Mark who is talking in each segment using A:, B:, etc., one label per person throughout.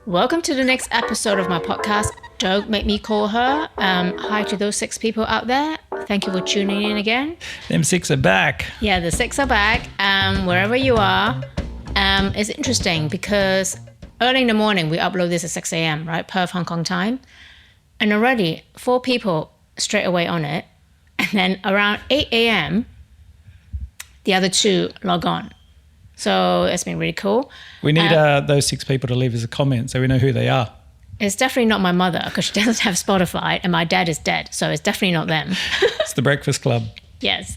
A: Welcome to the next episode of my podcast, Don't Make Me Call Her. Hi to those 6 people out there. Thank you for tuning in again.
B: Them 6 are back.
A: Yeah, the 6 are back. Wherever you are, it's interesting because early in the morning, we upload this at 6 a.m., right? Perth, Hong Kong time. And already 4 people straight away on it. And then around 8 a.m., the other 2 log on. So it's been really cool.
B: We need those 6 people to leave us a comment so we know who they are.
A: It's definitely not my mother because she doesn't have Spotify and my dad is dead. So it's definitely not them.
B: It's the Breakfast Club.
A: Yes.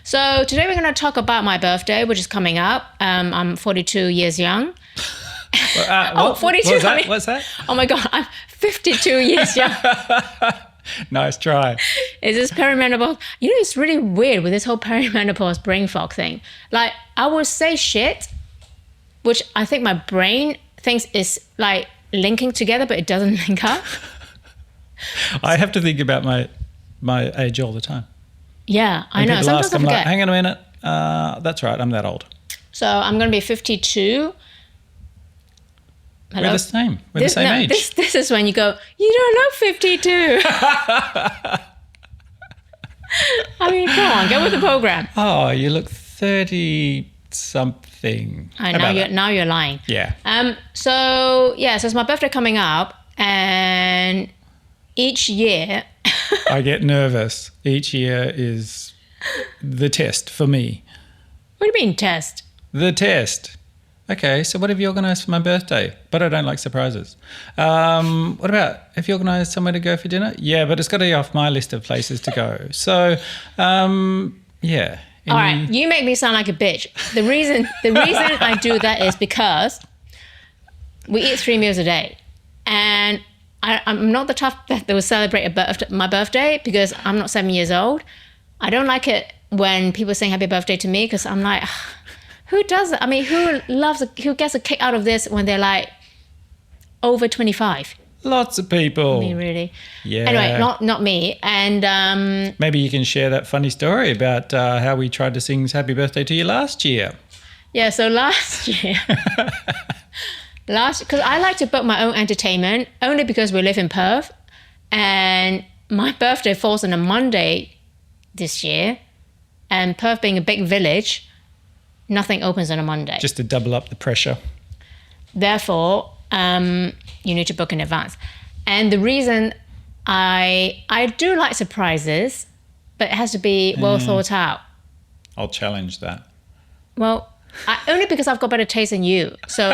A: So today we're going to talk about my birthday, which is coming up. I'm 42 years young. 42.
B: What's that?
A: Oh my God, I'm 52 years young.
B: Nice try.
A: Is this perimenopause? You know, it's really weird with this whole perimenopause brain fog thing. Like, I will say shit, which I think my brain thinks is like linking together, but it doesn't link up.
B: I have to think about my age all the time.
A: Yeah, I know.
B: Sometimes
A: I forget.
B: like, hang on a minute. That's right, I'm that old.
A: So I'm going to be 52. Hello?
B: We're the same. We're the same age.
A: This is when you go, you don't look 52. I mean, come on, get with the program.
B: Oh, you look 30-something.
A: Now you're lying.
B: Yeah.
A: So it's my birthday coming up, and each year...
B: I get nervous. Each year is the test for me.
A: What do you mean test?
B: The test. Okay, so what have you organised for my birthday? But I don't like surprises. What about, have you organised somewhere to go for dinner? Yeah, but it's got to be off my list of places to go. So, yeah.
A: All right, you make me sound like a bitch. The reason I do that is because we eat 3 meals a day. And I'm not the type that will celebrate my birthday because I'm not 7 years old. I don't like it when people sing happy birthday to me because I'm like... Who does it? I mean, who gets a kick out of this when they're like over 25?
B: Lots of people.
A: I mean, really?
B: Yeah.
A: Anyway, not me. And
B: maybe you can share that funny story about how we tried to sing happy birthday to you last year.
A: Yeah, so last year, because I like to book my own entertainment only because we live in Perth. And my birthday falls on a Monday this year. And Perth being a big village, nothing opens on a Monday.
B: Just to double up the pressure.
A: Therefore, you need to book in advance. And the reason I do like surprises, but it has to be well thought out.
B: I'll challenge that.
A: Well, only because I've got better taste than you. So,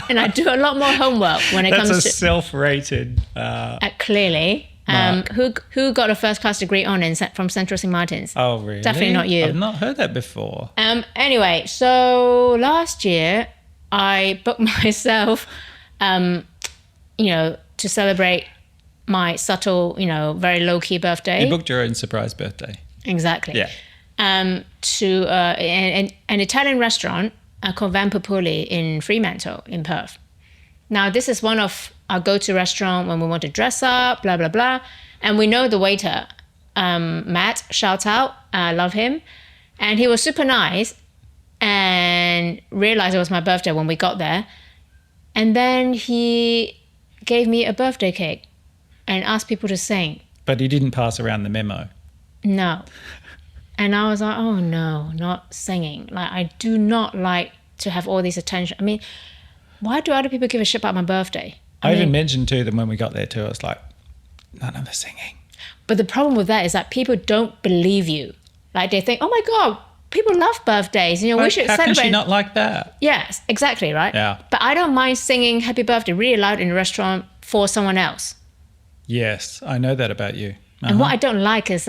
A: and I do a lot more homework when it comes to...
B: That's a self-rated...
A: clearly. Who got a first-class degree from Central St. Martin's?
B: Oh, really?
A: Definitely not you.
B: I've not heard that before.
A: Anyway, so last year I booked myself, to celebrate my subtle, very low-key birthday.
B: You booked your own surprise birthday.
A: Exactly.
B: Yeah.
A: To an Italian restaurant called Van Popoli in Fremantle in Perth. Now, this is one of our go-to restaurant when we want to dress up, blah, blah, blah. And we know the waiter, Matt, shout out, I love him. And he was super nice and realized it was my birthday when we got there. And then he gave me a birthday cake and asked people to sing.
B: But he didn't pass around the memo.
A: No. And I was like, oh no, not singing. Like, I do not like to have all this attention. I mean, why do other people give a shit about my birthday?
B: I even mentioned to them when we got there too, I was like, none of the singing.
A: But the problem with that is that people don't believe you. Like, they think, oh my God, people love birthdays. We should celebrate.
B: How can she not like that?
A: Yes, exactly, right?
B: Yeah.
A: But I don't mind singing happy birthday really loud in a restaurant for someone else.
B: Yes, I know that about you. Uh-huh.
A: And what I don't like is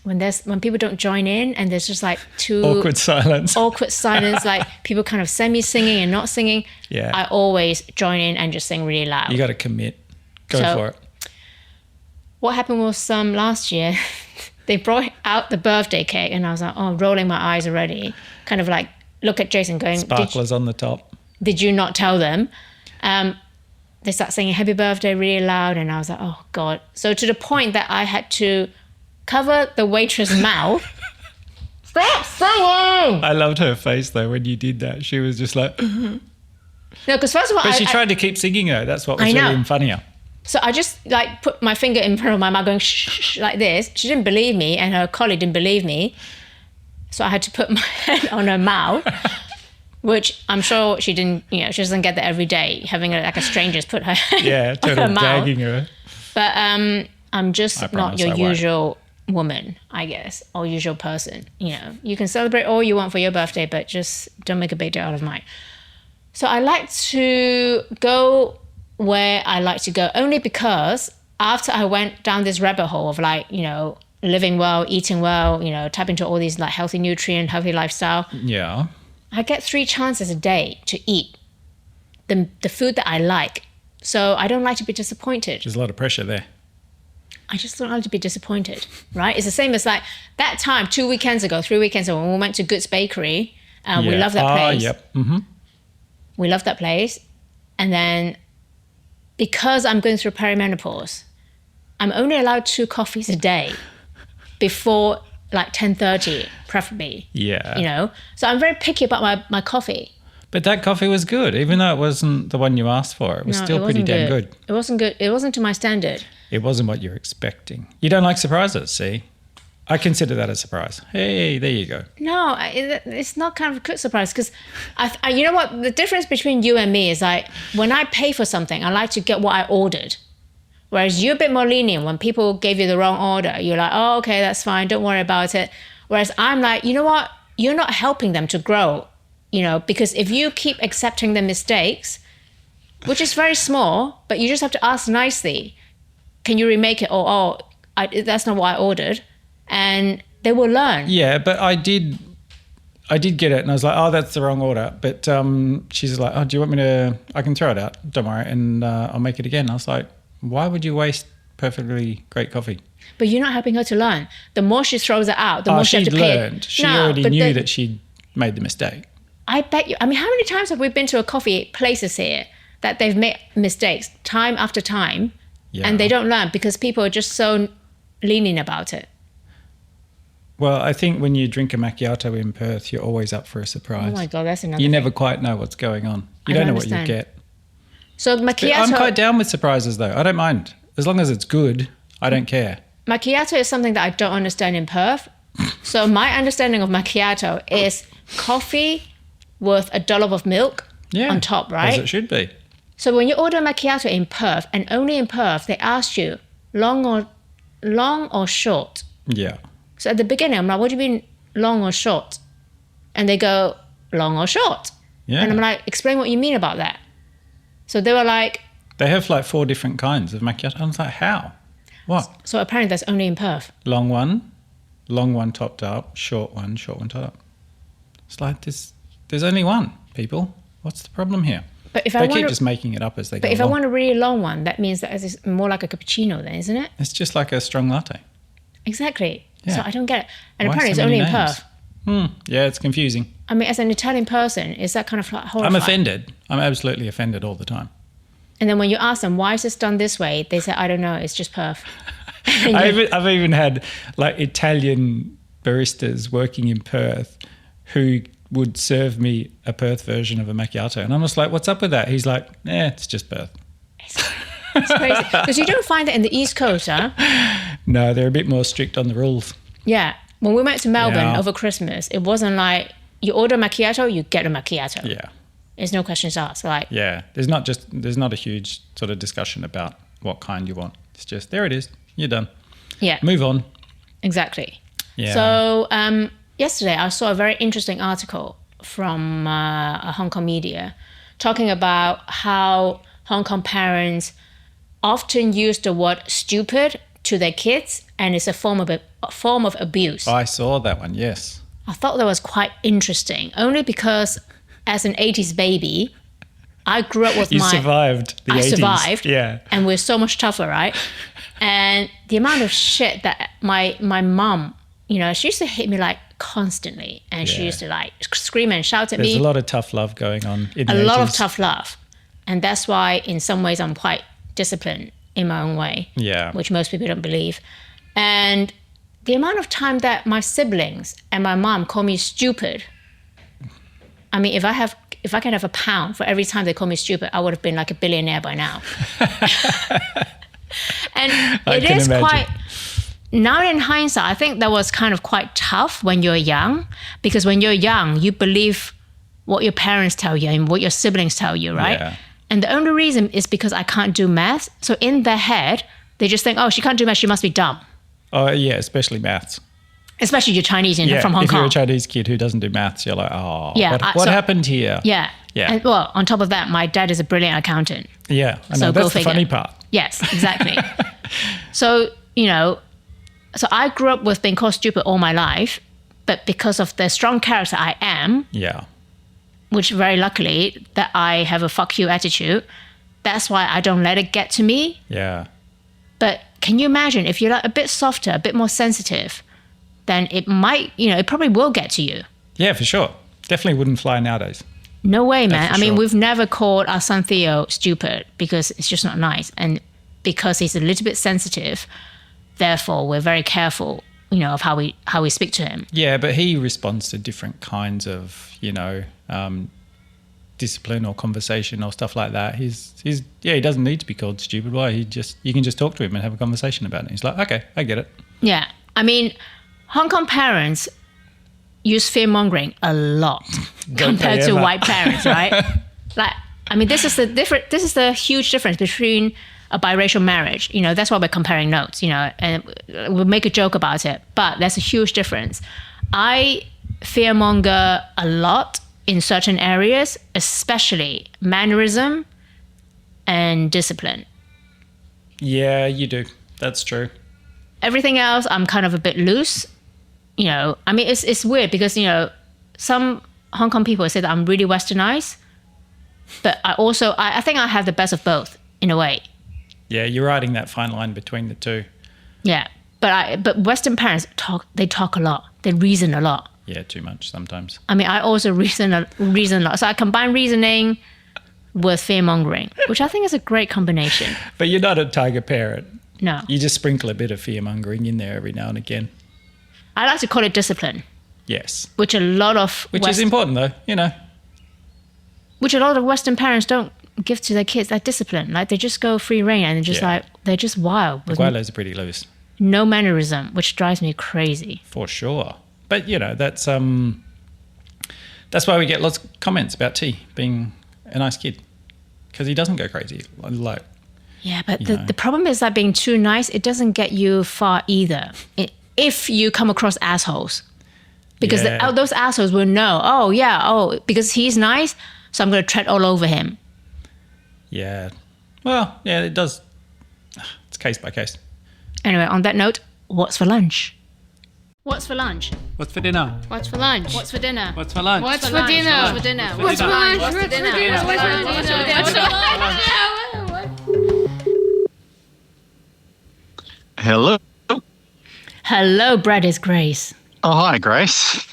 A: when people don't join in and there's just like
B: awkward silence,
A: like people kind of semi-singing and not singing.
B: Yeah.
A: I always join in and just sing really loud.
B: You got to commit. Go for it.
A: What happened was last year, they brought out the birthday cake and I was like, rolling my eyes already. Kind of like, look at Jason going,
B: sparklers on the top.
A: Did you not tell them? They start singing happy birthday really loud and I was like, oh God. So to the point that I had to cover the waitress' mouth. Stop singing!
B: I loved her face though when you did that. She was just like...
A: No, because first of all,
B: But she tried to keep singing though. That's what was
A: I know.
B: really funnier.
A: So I just like put my finger in front of my mouth going shh, shh, shh, like this. She didn't believe me and her colleague didn't believe me. So I had to put my hand on her mouth, which I'm sure she didn't, she doesn't get that every day, having like a stranger's put her hand on her mouth.
B: Gagging her.
A: But I'm just not your
B: I won't.
A: usual woman, I guess, or usual person. You can celebrate all you want for your birthday, but just don't make a big deal out of mine. So I like to go where I like to go only because after I went down this rabbit hole of like, living well, eating well, tap into all these like healthy nutrient, healthy lifestyle.
B: Yeah.
A: I get 3 chances a day to eat the food that I like. So I don't like to be disappointed.
B: There's a lot of pressure there.
A: I just don't like to be disappointed, right? It's the same as like that time 3 weekends ago when we went to Good's Bakery. We love that place.
B: Yep. Mm-hmm.
A: We love that place. And then because I'm going through perimenopause, I'm only allowed 2 coffees a day before like 10:30, preferably.
B: Yeah.
A: So I'm very picky about my coffee.
B: But that coffee was good, even though it wasn't the one you asked for. It was still pretty damn good.
A: It wasn't good. It wasn't to my standard.
B: It wasn't what you're expecting. You don't like surprises, see? I consider that a surprise. Hey, there you go.
A: No, it's not kind of a good surprise because, you know what? The difference between you and me is like when I pay for something, I like to get what I ordered. Whereas you're a bit more lenient. When people gave you the wrong order, you're like, oh, okay, that's fine. Don't worry about it. Whereas I'm like, you know what? You're not helping them to grow, because if you keep accepting the mistakes, which is very small, but you just have to ask nicely, can you remake it? Or, that's not what I ordered. And they will learn.
B: Yeah, but I did get it and I was like, oh, that's the wrong order. But she's like, oh, do you want me to, I can throw it out, don't worry, and I'll make it again. I was like, why would you waste perfectly great coffee?
A: But you're not helping her to learn. The more she throws it out, the more she has to pay.
B: Learned. She already knew that she'd made the mistake.
A: I bet you, how many times have we been to a coffee places here that they've made mistakes time after time and they don't learn because people are just so lenient about it?
B: Well, I think when you drink a macchiato in Perth, you're always up for a surprise.
A: Oh my God, that's another
B: You
A: thing.
B: never quite know what's going on. You don't know
A: understand.
B: what you get.
A: So macchiato...
B: I'm quite down with surprises though. I don't mind. As long as it's good, I don't care.
A: Macchiato is something that I don't understand in Perth. So my understanding of macchiato is coffee with a dollop of milk on top, right?
B: As it should be.
A: So when you order macchiato in Perth, and only in Perth, they ask you long or short.
B: Yeah.
A: So at the beginning, I'm like, what do you mean long or short? And they go, long or short.
B: Yeah.
A: And I'm like, explain what you mean about that. So they were like...
B: They have like 4 different kinds of macchiato. I was like, how? What?
A: So apparently that's only in Perth.
B: Long one topped up, short one topped up. It's like there's only one, people. What's the problem here?
A: But if
B: they keep just making it up as they go along.
A: But if I want a really long one, that means that it's more like a cappuccino then, isn't it?
B: It's just like a strong latte.
A: Exactly.
B: Yeah.
A: So I don't get it. And
B: Why
A: apparently it's
B: so
A: only
B: many
A: in
B: names?
A: Perth.
B: Yeah, it's confusing.
A: I mean, as an Italian person, is that kind of like horrifying?
B: I'm offended. I'm absolutely offended all the time.
A: And then when you ask them, why is this done this way? They say, I don't know, it's just Perth.
B: I've even had like Italian baristas working in Perth who would serve me a Perth version of a macchiato. And I'm just like, what's up with that? He's like, it's just Perth.
A: It's crazy. Because you don't find that in the East Coast, huh?
B: No, they're a bit more strict on the rules.
A: Yeah. When we went to Melbourne over Christmas, it wasn't like you order macchiato, you get a macchiato.
B: Yeah.
A: There's no questions asked. Like,
B: yeah. There's not a huge sort of discussion about what kind you want. It's just, there it is. You're done.
A: Yeah.
B: Move on.
A: Exactly.
B: Yeah.
A: So yesterday I saw a very interesting article from a Hong Kong media talking about how Hong Kong parents often use the word stupid to their kids, and it's a form of abuse.
B: I saw that one, yes.
A: I thought that was quite interesting, only because as an 80s baby, I grew up with
B: You survived the 80s.
A: I survived.
B: Yeah.
A: And we're so much tougher, right? And the amount of shit that my mum, she used to hit me like constantly, and she used to like scream and shout at me.
B: There's a lot of tough love going on in the 80s.
A: A lot of tough love. And that's why in some ways I'm quite disciplined in my own way.
B: Yeah.
A: Which most people don't believe. And the amount of time that my siblings and my mom call me stupid. I mean, if I have if I can have £1 for every time they call me stupid, I would have been like a billionaire by now. And it is quite, now in hindsight, I think that was kind of quite tough when you're young, because when you're young, you believe what your parents tell you and what your siblings tell you, right?
B: Yeah.
A: And the only reason is because I can't do math. So in their head, they just think, oh, she can't do math, she must be dumb.
B: Oh, yeah, especially maths.
A: Especially you're Chinese and from Hong
B: if
A: Kong.
B: you're a Chinese kid who doesn't do maths, you're like, oh,
A: Yeah,
B: what happened here?
A: Yeah.
B: Yeah.
A: And, well, on top of that, my dad is a brilliant accountant.
B: Yeah, I know.
A: So
B: That's
A: go
B: the
A: figure.
B: funny part.
A: Yes, exactly. So, so I grew up with being called stupid all my life, but because of the strong character I am,
B: Yeah.
A: which very luckily that I have a fuck you attitude, that's why I don't let it get to me.
B: Yeah.
A: But can you imagine if you're like a bit softer, a bit more sensitive, then it might, it probably will get to you.
B: Yeah, for sure. Definitely wouldn't fly nowadays.
A: No way, man.
B: for
A: I mean,
B: sure.
A: we've never called our son Theo stupid because it's just not nice. And because he's a little bit sensitive, therefore we're very careful, of how we speak to him.
B: Yeah, but he responds to different kinds of, discipline or conversation or stuff like that. He doesn't need to be called stupid. Why? You can just talk to him and have a conversation about it. He's like, okay, I get it.
A: Yeah. I mean, Hong Kong parents use fear-mongering a lot compared to white parents, right? This is the huge difference between a biracial marriage. That's why we're comparing notes, and we'll make a joke about it, but there's a huge difference. I fearmonger a lot in certain areas, especially mannerism and discipline.
B: Yeah, you do. That's true.
A: Everything else, I'm kind of a bit loose. It's weird because, some Hong Kong people say that I'm really westernized, but I think I have the best of both in a way.
B: Yeah, you're riding that fine line between the two.
A: Yeah, but Western parents talk a lot. They reason a lot.
B: Yeah, too much sometimes.
A: I also reason a lot. So I combine reasoning with fear-mongering, which I think is a great combination.
B: But you're not a tiger parent.
A: No.
B: You just sprinkle a bit of fear-mongering in there every now and again.
A: I like to call it discipline.
B: Yes.
A: Which
B: is important though,
A: Which a lot of Western parents don't give to their kids, that discipline. Like they just go free reign and they're just wild.
B: The Guilos are pretty loose.
A: No mannerism, which drives me crazy.
B: For sure. But, that's why we get lots of comments about T being a nice kid. Because he doesn't go crazy.
A: Yeah, but the problem is that being too nice, it doesn't get you far either. If you come across assholes. Because those assholes will know, because he's nice, so I'm going to tread all over him.
B: Yeah. Well, yeah, it does. It's case by case.
A: Anyway, on that note, what's for lunch? What's for lunch?
B: What's for dinner?
A: What's for lunch? What's for dinner?
B: What's for lunch?
A: What's for dinner? What's for dinner?
C: What's for lunch?
A: What's for dinner? What's for lunch? What's for lunch?
C: Hello.
A: Hello, Brad is Grace.
C: Oh, hi, Grace.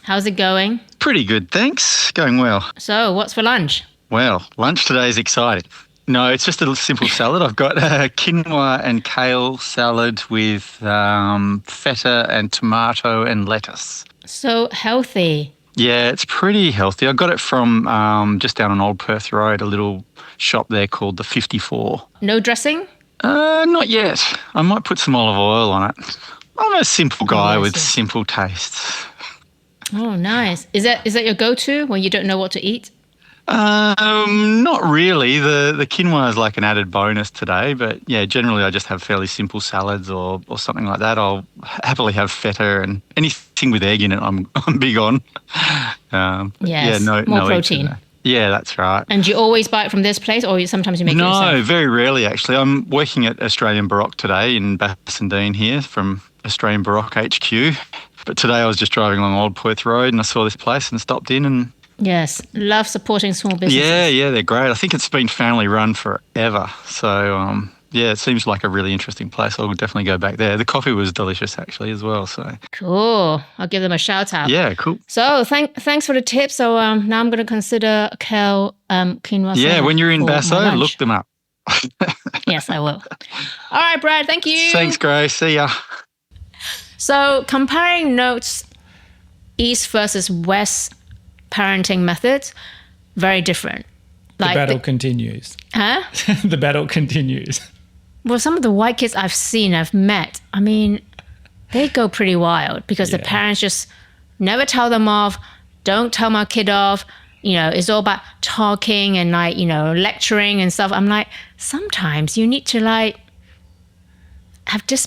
A: How's it going?
C: Pretty good, thanks. Going well.
A: So, what's for lunch?
C: Well, lunch today is exciting. No, it's just a simple salad. I've got quinoa and kale salad with feta and tomato and lettuce.
A: So healthy.
C: Yeah, it's pretty healthy. I got it from just down on Old Perth Road, a little shop there called the 54.
A: No dressing?
C: Not yet. I might put some olive oil on it. I'm a simple guy with
A: yes.
C: simple tastes.
A: Oh, nice. Is that your go-to when you don't know what to eat?
C: Not really. The quinoa is like an added bonus today, but yeah, generally I just have fairly simple salads or something like that. I'll happily have feta and anything with egg in it. I'm big on.
A: Yes,
C: no
A: protein.
C: eggs. Yeah, that's right.
A: And do you always buy it from this place, or sometimes you make it yourself?
C: No, very rarely actually. I'm working at Australian Baroque today in Bassendean here from Australian Baroque HQ. But today I was just driving along Old Perth Road and I saw this place and stopped in and.
A: Yes, love supporting small businesses.
C: Yeah, they're great. I think it's been family run forever. So, it seems like a really interesting place. I'll definitely go back there. The coffee was delicious actually as well. So
A: cool. I'll give them a shout out.
C: Yeah, cool.
A: So thanks for the tip. So now I'm going to consider kale quinoa.
C: Yeah, when you're in Basso, look them up.
A: Yes, I will. All right, Brad. Thank you.
C: Thanks, Grace. See ya.
A: So comparing notes, East versus West parenting methods. very different.
B: The battle continues.
A: Huh?
B: The battle continues.
A: Well, some of the white kids I've met, I mean, they go pretty wild because the parents just never tell them off. Don't tell my kid off. You know, it's all about talking and like, you know, lecturing and stuff. I'm like, sometimes you need to like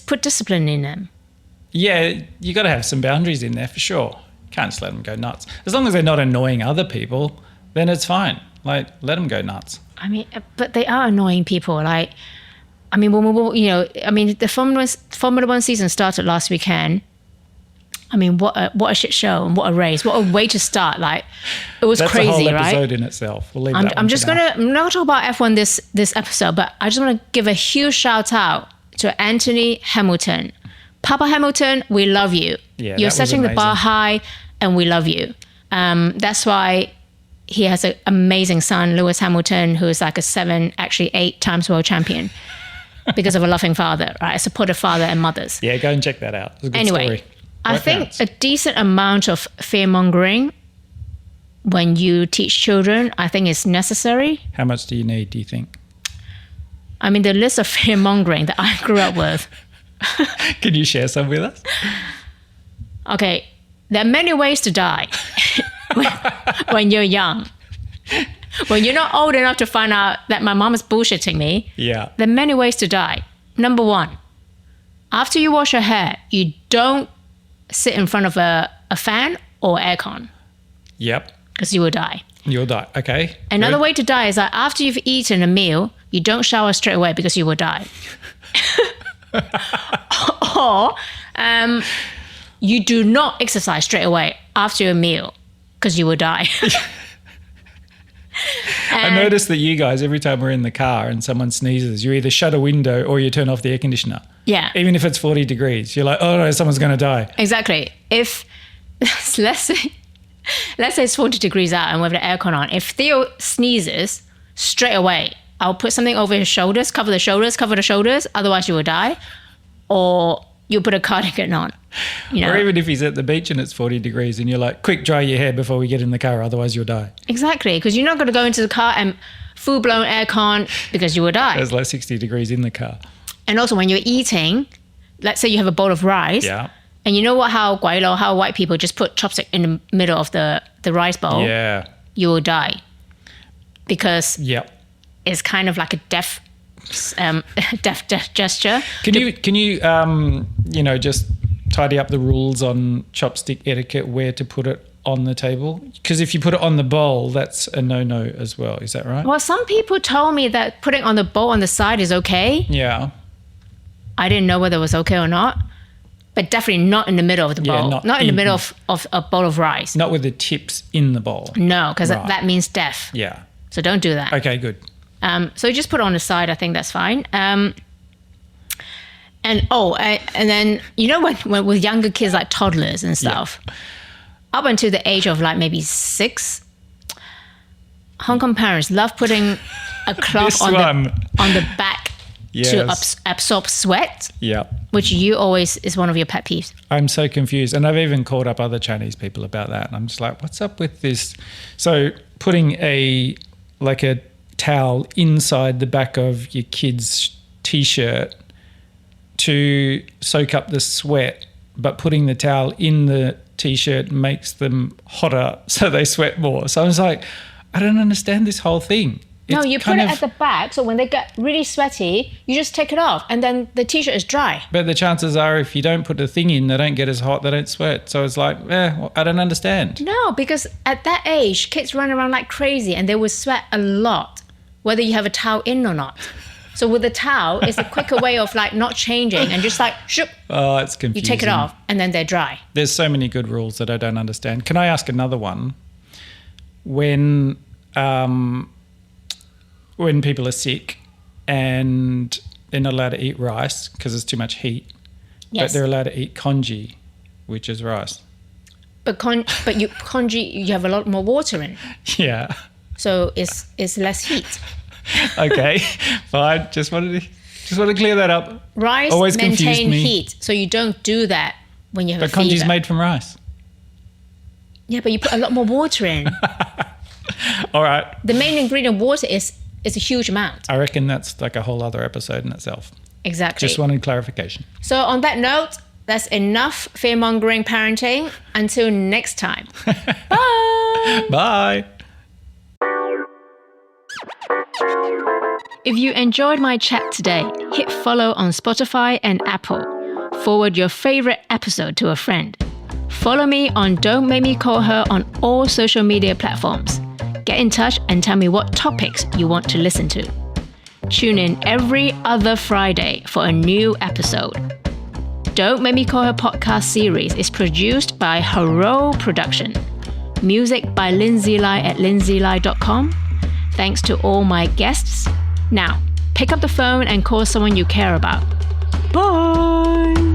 A: put discipline in them.
B: Yeah, you got to have some boundaries in there for sure. Can't just let them go nuts. As long as they're not annoying other people, then it's fine. Like, let them go nuts.
A: I mean, but they are annoying people. Like, I mean, the Formula One season started last weekend. I mean, what a shit show and what a race. What a way to start. Like, it was
B: That's
A: crazy,
B: a whole
A: right?
B: episode in itself. We'll leave that
A: I'm not going to talk about F1 this episode, but I just want to give a huge shout out to Anthony Hamilton. Papa Hamilton, we love you.
B: Yeah,
A: You're setting the bar high and we love you. That's why he has an amazing son, Lewis Hamilton, who is like a 8 times world champion because of a loving father, right? A supportive father and mothers.
B: Yeah, go and check that out. It's a good story.
A: I think a decent amount of fear-mongering when you teach children, I think is necessary.
B: How much do you need, do you think?
A: I mean, the list of fear-mongering that I grew up with.
B: Can you share some with us?
A: Okay, there are many ways to die when you're young. When you're not old enough to find out that my mom is bullshitting me, there are many ways to die. Number one, after you wash your hair, you don't sit in front of a fan or aircon.
B: Yep.
A: Because you will die.
B: You'll die. Okay.
A: Another way to die is that after you've eaten a meal, you don't shower straight away because you will die. Or you do not exercise straight away after your meal because you will die.
B: I noticed that you guys, every time we're in the car and someone sneezes, you either shut a window or you turn off the air conditioner.
A: Yeah.
B: Even if it's 40 degrees, you're like, oh no, someone's going to die.
A: Exactly. If, let's say it's 40 degrees out and we have the aircon on. If Theo sneezes, straight away, I'll put something over his shoulders, cover the shoulders, otherwise you will die. Or you put a cardigan on. You know?
B: Or even if he's at the beach and it's 40 degrees and you're like, quick, dry your hair before we get in the car, otherwise you'll die.
A: Exactly, because you're not going to go into the car and full-blown aircon because you will die.
B: There's like 60 degrees in the car.
A: And also when you're eating, let's say you have a bowl of rice.
C: Yeah.
A: And you know what, how white people just put chopstick in the middle of the rice bowl?
B: Yeah.
A: You will die. Because
B: Yep.
A: it's kind of like a death gesture.
B: Can you just tidy up the rules on chopstick etiquette, where to put it on the table? Because if you put it on the bowl, that's a no-no as well. Is that right?
A: Well, some people told me that putting on the bowl on the side is okay.
B: Yeah.
A: I didn't know whether it was okay or not. But definitely not in the middle of the bowl. Not in the middle of a bowl of rice.
B: Not with the tips in the bowl.
A: No, because
B: Right.
A: that means death.
B: Yeah.
A: So don't do that.
B: Okay, good.
A: So you just put it on the side. I think that's fine. And then, you know, when with younger kids, like toddlers and stuff, up until the age of like maybe 6, Hong Kong parents love putting a cloth on the back to absorb sweat.
B: Yeah.
A: Which you always is one of your pet peeves.
B: I'm so confused. And I've even called up other Chinese people about that. And I'm just like, what's up with this? So putting a towel inside the back of your kid's T-shirt to soak up the sweat, but putting the towel in the T-shirt makes them hotter so they sweat more. So I was like, I don't understand this whole thing.
A: No, you put it at the back, so when they get really sweaty, you just take it off, and then the T-shirt is dry.
B: But the chances are if you don't put the thing in, they don't get as hot, they don't sweat. So it's like, I don't understand.
A: No, because at that age, kids run around like crazy, and they will sweat a lot, whether you have a towel in or not. So with the towel, it's a quicker way of like not changing and just like, shoop.
B: Oh, it's confusing.
A: You take it off, and then they're dry.
B: There's so many good rules that I don't understand. Can I ask another one? When people are sick and they're not allowed to eat rice because there's too much heat, but they're allowed to eat congee, which is rice.
A: But congee, you have a lot more water in.
B: Yeah.
A: So it's less heat.
B: Okay, fine. Just want to clear that up.
A: Rice
B: always
A: maintain heat, so you don't do that when you have a fever.
B: But congee's made from rice.
A: Yeah, but you put a lot more water in.
B: All right.
A: The main ingredient, water, is a huge amount.
B: I reckon that's like a whole other episode in itself.
A: Exactly.
B: Just wanted clarification.
A: So on that note, that's enough fear-mongering parenting. Until next time. Bye.
B: Bye.
A: If you enjoyed my chat today, hit follow on Spotify and Apple. Forward your favorite episode to a friend. Follow me on Don't Make Me Call Her on all social media platforms. Get in touch and tell me what topics you want to listen to. Tune in every other Friday for a new episode. Don't Make Me Call Her podcast series is produced by Haro Production. Music by Lindsay Lai at lindsaylai.com. Thanks to all my guests. Now, pick up the phone and call someone you care about. Bye!